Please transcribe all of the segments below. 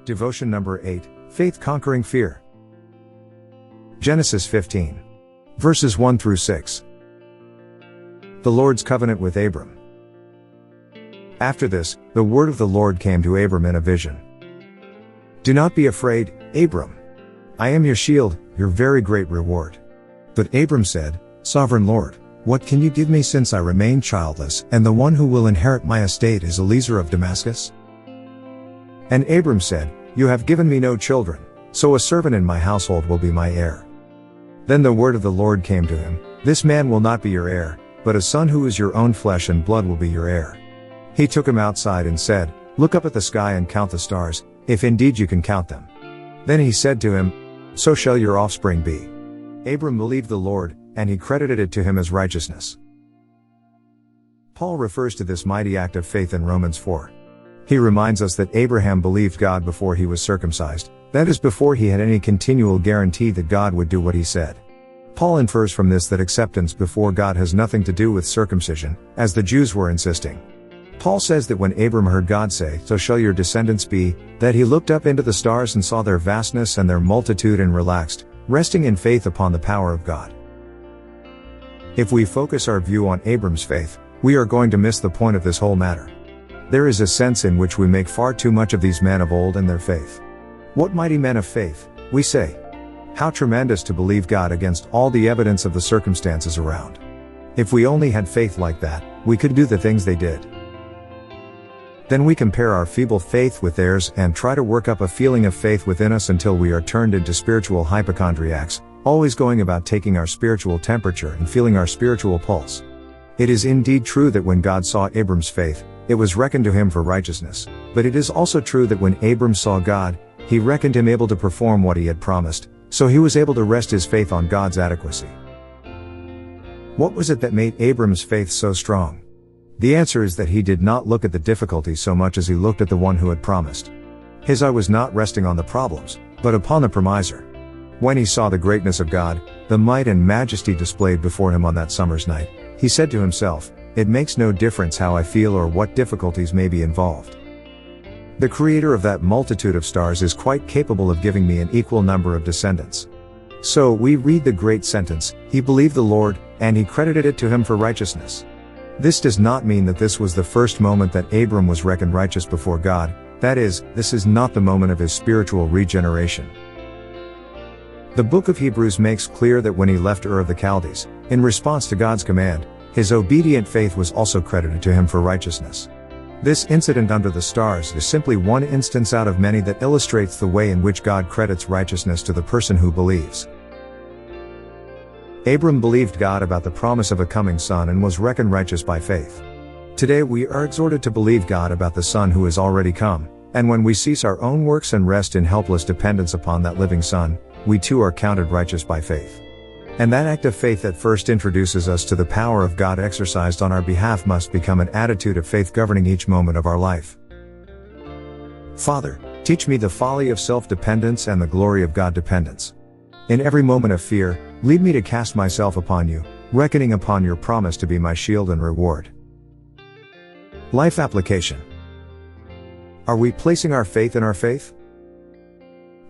Devotion number 8, Faith Conquering Fear. Genesis 15. Verses 1 through 6. The Lord's covenant with Abram. After this, the word of the Lord came to Abram in a vision. Do not be afraid, Abram. I am your shield, your very great reward. But Abram said, Sovereign Lord, what can you give me since I remain childless, and the one who will inherit my estate is Eliezer of Damascus? And Abram said, You have given me no children, so a servant in my household will be my heir. Then the word of the Lord came to him, This man will not be your heir, but a son who is your own flesh and blood will be your heir. He took him outside and said, Look up at the sky and count the stars, if indeed you can count them. Then he said to him, So shall your offspring be. Abram believed the Lord, and he credited it to him as righteousness. Paul refers to this mighty act of faith in Romans 4. He reminds us that Abraham believed God before he was circumcised, that is, before he had any continual guarantee that God would do what he said. Paul infers from this that acceptance before God has nothing to do with circumcision, as the Jews were insisting. Paul says that when Abram heard God say, So shall your descendants be, that he looked up into the stars and saw their vastness and their multitude and relaxed, resting in faith upon the power of God. If we focus our view on Abram's faith, we are going to miss the point of this whole matter. There is a sense in which we make far too much of these men of old and their faith. What mighty men of faith, we say. How tremendous to believe God against all the evidence of the circumstances around. If we only had faith like that, we could do the things they did. Then we compare our feeble faith with theirs and try to work up a feeling of faith within us until we are turned into spiritual hypochondriacs, always going about taking our spiritual temperature and feeling our spiritual pulse. It is indeed true that when God saw Abram's faith, it was reckoned to him for righteousness, but it is also true that when Abram saw God, he reckoned him able to perform what he had promised, so he was able to rest his faith on God's adequacy. What was it that made Abram's faith so strong? The answer is that he did not look at the difficulties so much as he looked at the one who had promised. His eye was not resting on the problems, but upon the promiser. When he saw the greatness of God, the might and majesty displayed before him on that summer's night, he said to himself, It makes no difference how I feel or what difficulties may be involved. The creator of that multitude of stars is quite capable of giving me an equal number of descendants. So we read the great sentence, He believed the Lord, and he credited it to him for righteousness. This does not mean that this was the first moment that Abram was reckoned righteous before God, that is, this is not the moment of his spiritual regeneration. The book of Hebrews makes clear that when he left Ur of the Chaldees, in response to God's command, his obedient faith was also credited to him for righteousness. This incident under the stars is simply one instance out of many that illustrates the way in which God credits righteousness to the person who believes. Abram believed God about the promise of a coming son and was reckoned righteous by faith. Today we are exhorted to believe God about the Son who has already come, and when we cease our own works and rest in helpless dependence upon that living Son, we too are counted righteous by faith. And that act of faith that first introduces us to the power of God exercised on our behalf must become an attitude of faith governing each moment of our life. Father, teach me the folly of self-dependence and the glory of God-dependence. In every moment of fear, lead me to cast myself upon you, reckoning upon your promise to be my shield and reward. Life application. Are we placing our faith in our faith?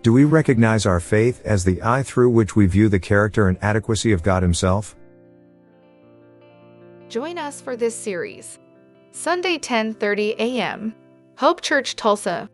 Do we recognize our faith as the eye through which we view the character and adequacy of God Himself? Join us for this series. Sunday 10:30 a.m. Hope Church Tulsa.